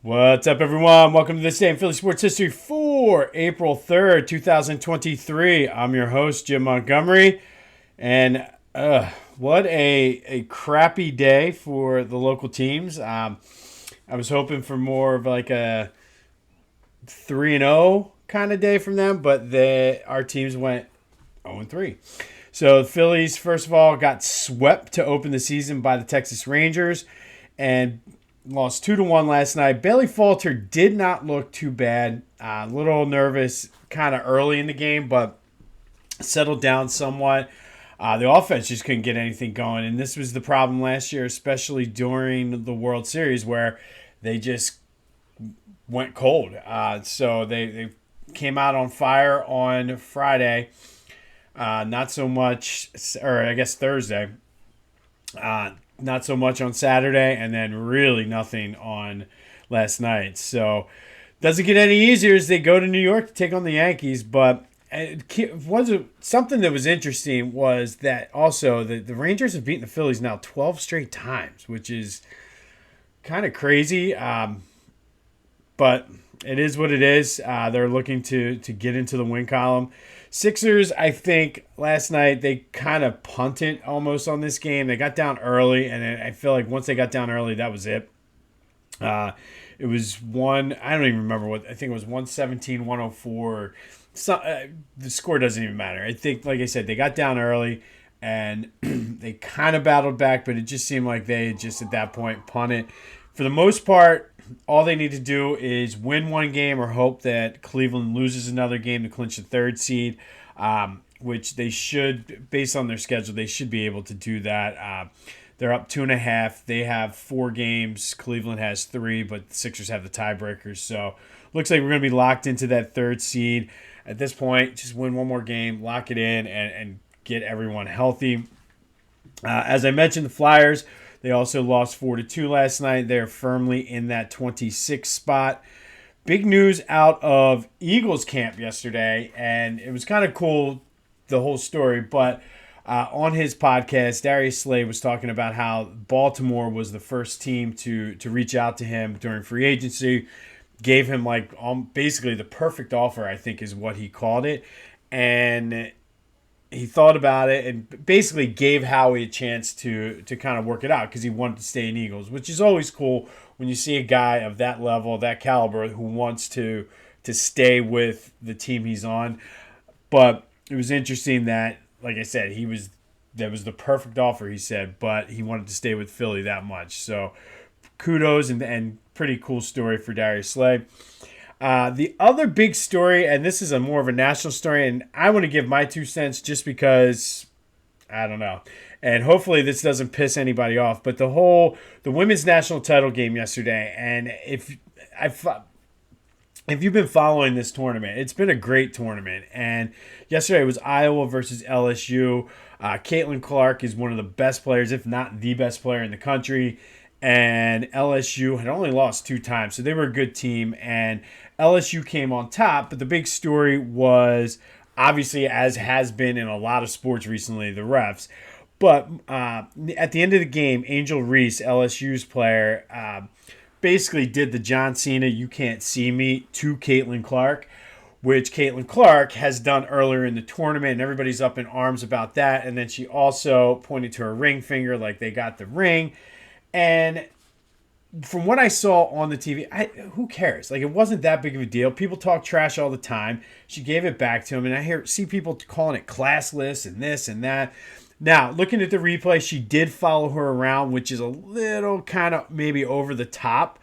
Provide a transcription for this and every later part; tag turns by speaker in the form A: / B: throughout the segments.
A: What's up, everyone? Welcome to This Day in Philly Sports History for April 3rd, 2023. I'm your host, Jim Montgomery. And what a crappy day for the local teams. I was hoping for more of like a 3-0 kind of day from them, but our teams went 0-3. So the Phillies, first of all, got swept to open the season by the Texas Rangers and lost 2-1 last night. Bailey Falter did not look too bad. A little nervous kind of early in the game, but settled down somewhat. The offense just couldn't get anything going, and this was the problem last year, especially during the World Series, where they just went cold. So they came out on fire on Friday. Not so much, or I guess Thursday. Not so much on Saturday, and then really nothing on last night. So doesn't get any easier as they go to New York to take on the Yankees. But something that was interesting was that also the Rangers have beaten the Phillies now 12 straight times, which is kind of crazy. But it is what it is. They're looking to get into the win column. Sixers, I think last night they kind of punted almost on this game. They got down early, and I feel like once they got down early, that was it. It was I don't even remember what, I think it was 117, 104. The score doesn't even matter. I think, like I said, they got down early, and they kind of battled back, but it just seemed like they had just at that point punted. For the most part, all they need to do is win one game or hope that Cleveland loses another game to clinch the third seed, which they should, based on their schedule, they should be able to do that. They're up 2.5. They have 4 games. Cleveland has 3, but the Sixers have the tiebreakers. So looks like we're going to be locked into that third seed. At this point, just win one more game, lock it in, and get everyone healthy. As I mentioned, the Flyers, they also lost 4-2 last night. They're firmly in that 26th spot. Big news out of Eagles camp yesterday, and it was kind of cool, the whole story. But on his podcast, Darius Slay was talking about how Baltimore was the first team to reach out to him during free agency, gave him like basically the perfect offer, I think is what he called it. And he thought about it and basically gave Howie a chance to kind of work it out because he wanted to stay in Eagles, which is always cool when you see a guy of that level, that caliber, who wants to stay with the team he's on. But it was interesting that, like I said, that was the perfect offer, he said, but he wanted to stay with Philly that much. So kudos and pretty cool story for Darius Slay. The other big story, and this is a more of a national story, and I want to give my 2 cents just because, I don't know, and hopefully this doesn't piss anybody off, but the women's national title game yesterday, and if you've been following this tournament, it's been a great tournament, and yesterday was Iowa versus LSU. Caitlin Clark is one of the best players, if not the best player in the country, and LSU had only lost 2 times, so they were a good team, and LSU came on top. But the big story was, obviously, as has been in a lot of sports recently, the refs. But at the end of the game, Angel Reese, LSU's player, basically did the John Cena "you can't see me" to Caitlin Clark, which Caitlin Clark has done earlier in the tournament, and everybody's up in arms about that. And then she also pointed to her ring finger like they got the ring. And from what I saw on the TV, who cares? Like, it wasn't that big of a deal. People talk trash all the time. She gave it back to him, and see people calling it classless and this and that. Now, looking at the replay, she did follow her around, which is a little kind of maybe over the top.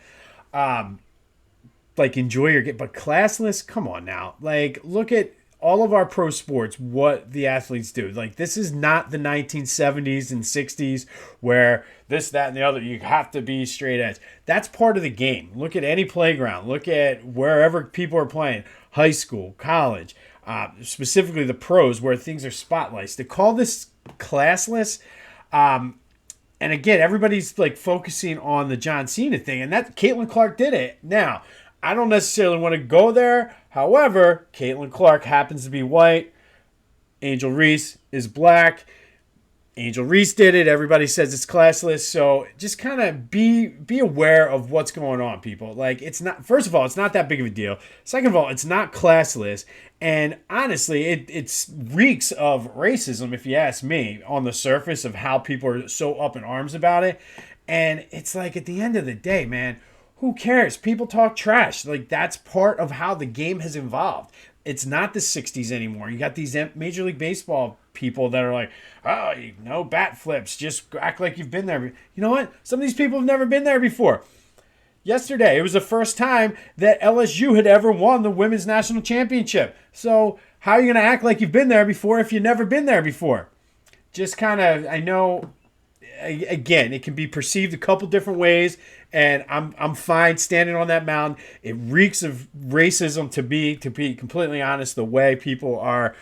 A: Like, enjoy your game. But classless, come on now. Like, look at all of our pro sports, what the athletes do. Like, this is not the 1970s and 60s where this, that, and the other, you have to be straight edge. That's part of the game. Look at any playground. Look at wherever people are playing, high school, college, specifically the pros where things are spotlights. To call this classless, and again, everybody's like focusing on the John Cena thing, and that Caitlin Clark did it. Now, I don't necessarily want to go there. However, Caitlin Clark happens to be white. Angel Reese is black. Angel Reese did it. Everybody says it's classless. So just kind of be aware of what's going on, people. Like, it's not, first of all, it's not that big of a deal. Second of all, it's not classless. And honestly, it's reeks of racism, if you ask me, on the surface of how people are so up in arms about it. And it's like, at the end of the day, man, who cares? People talk trash. Like, that's part of how the game has evolved. It's not the 60s anymore. You got these Major League Baseball people that are like, oh, no bat flips. Just act like you've been there. You know what? Some of these people have never been there before. Yesterday, it was the first time that LSU had ever won the Women's National Championship. So how are you going to act like you've been there before if you've never been there before? Just kind of, I know, again, it can be perceived a couple different ways, and I'm fine standing on that mountain. It reeks of racism to be completely honest, the way people are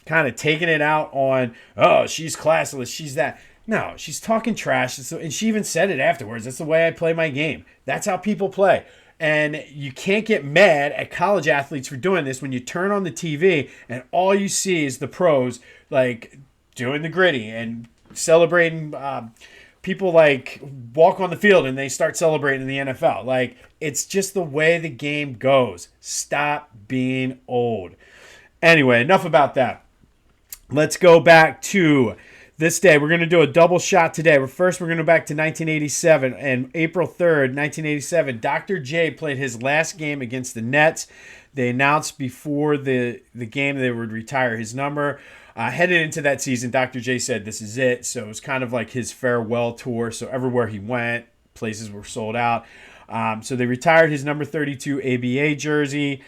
A: kind of taking it out on, oh, she's classless, she's that. No, she's talking trash, and she even said it afterwards. That's the way I play my game. That's how people play. And you can't get mad at college athletes for doing this when you turn on the TV and all you see is the pros like doing the gritty and celebrating. People like walk on the field and they start celebrating in the NFL. Like, it's just the way the game goes. Stop being old. Anyway, enough about that. Let's go back to this day. We're going to do a double shot today. First, we're going to go back to 1987. And April 3rd, 1987, Dr. J played his last game against the Nets. They announced before the game they would retire his number. Headed into that season, Dr. J said this is it. So it was kind of like his farewell tour. So everywhere he went, places were sold out. So they retired his number 32 ABA jersey.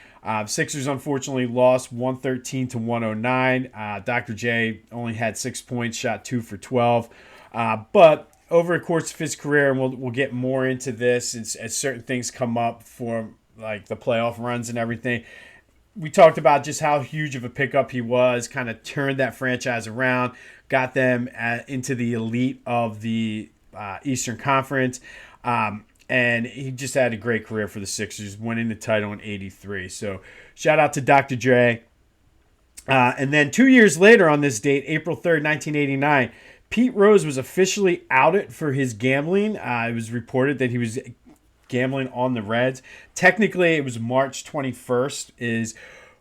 A: Sixers unfortunately lost 113 to 109. Dr. J only had 6 points, shot 2 for 12. But over the course of his career, and we'll get more into this as certain things come up for like the playoff runs and everything. We talked about just how huge of a pickup he was, kind of turned that franchise around, got them into the elite of the Eastern Conference. And he just had a great career for the Sixers, winning the title in 83. So shout out to Dr. J. And then 2 years later on this date, April 3rd, 1989, Pete Rose was officially outed for his gambling. It was reported that he was gambling on the Reds. Technically, it was March 21st is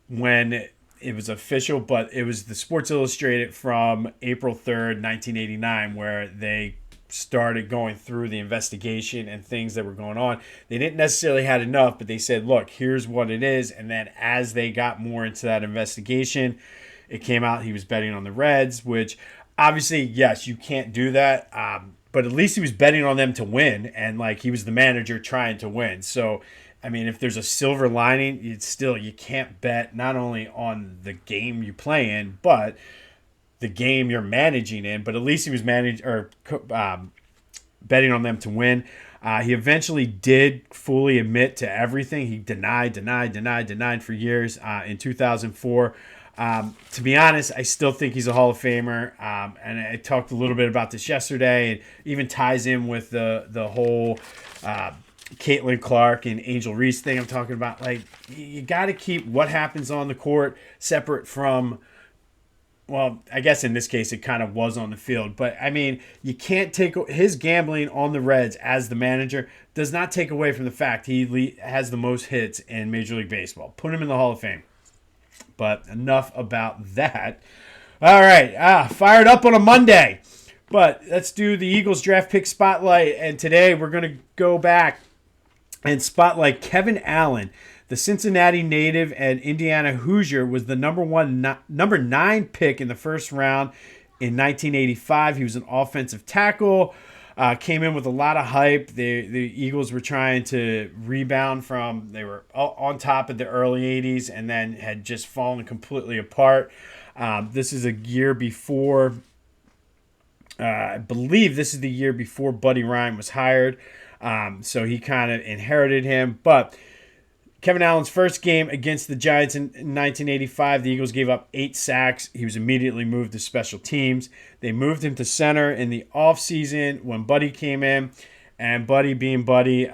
A: when it was official, but it was the Sports Illustrated from April 3rd, 1989, where they started going through the investigation and things that were going on. They didn't necessarily had enough, but they said, look, here's what it is. And then as they got more into that investigation, it came out he was betting on the Reds, which obviously, yes, you can't do that. But at least he was betting on them to win, and like he was the manager trying to win. So, I mean, if there's a silver lining, it's still, you can't bet not only on the game you play in, but the game you're managing in. But at least he was betting on them to win. He eventually did fully admit to everything. He denied for years. In 2004. To be honest, I still think he's a Hall of Famer. And I talked a little bit about this yesterday, and even ties in with the whole Caitlin Clark and Angel Reese thing I'm talking about. Like, you got to keep what happens on the court separate from, well, I guess in this case it kind of was on the field. But, I mean, you can't take his gambling on the Reds as the manager does not take away from the fact he has the most hits in Major League Baseball. Put him in the Hall of Fame. But enough about that. All right, fired up on a Monday. But let's do the Eagles draft pick spotlight. And today we're going to go back and spotlight Kevin Allen. The Cincinnati native and Indiana Hoosier was the number 9 pick in the first round in 1985. He was an offensive tackle. Came in with a lot of hype. The Eagles were trying to rebound from, they were on top of the early 80s and then had just fallen completely apart. This is a year before, I believe this is the year before Buddy Ryan was hired. So he kind of inherited him. But Kevin Allen's first game against the Giants in 1985, the Eagles gave up 8 sacks. He was immediately moved to special teams. They moved him to center in the offseason when Buddy came in. And Buddy, being Buddy,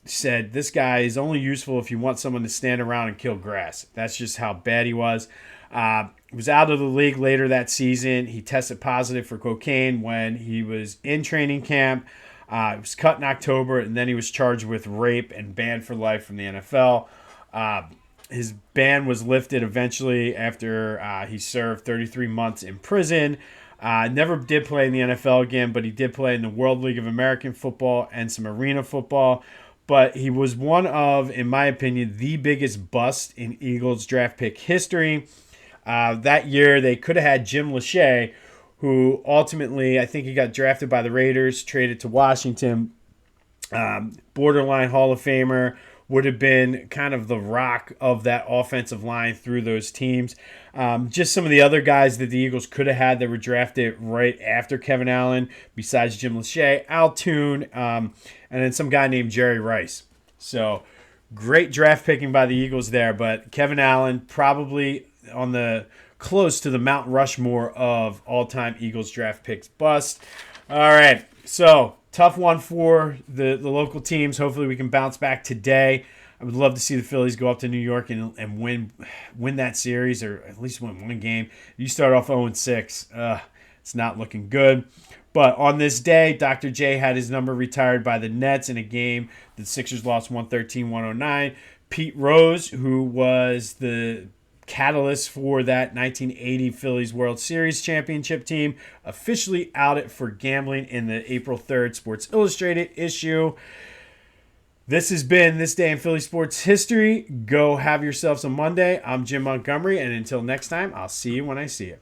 A: said, this guy is only useful if you want someone to stand around and kill grass. That's just how bad he was. Was out of the league later that season. He tested positive for cocaine when he was in training camp. He was cut in October, and then he was charged with rape and banned for life from the NFL. His ban was lifted eventually after he served 33 months in prison. Never did play in the NFL again, but he did play in the World League of American Football and some arena football. But he was one of, in my opinion, the biggest bust in Eagles draft pick history. That year, they could have had Jim Lachey, who ultimately, I think he got drafted by the Raiders, traded to Washington. Borderline Hall of Famer, would have been kind of the rock of that offensive line through those teams. Just some of the other guys that the Eagles could have had that were drafted right after Kevin Allen, besides Jim Lachey, Al Toon, and then some guy named Jerry Rice. So great draft picking by the Eagles there, but Kevin Allen probably on the close to the Mount Rushmore of all-time Eagles draft picks bust. All right, so tough one for the local teams. Hopefully we can bounce back today. I would love to see the Phillies go up to New York and win that series, or at least win one game. You start off 0-6. It's not looking good. But on this day, Dr. J had his number retired by the Nets in a game the Sixers lost 113-109. Pete Rose, who was the catalyst for that 1980 Phillies World Series championship team, officially outed for gambling in the April 3rd Sports Illustrated issue. This has been This Day in Philly Sports History. Go have yourselves a Monday. I'm Jim Montgomery, and until next time, I'll see you when I see you.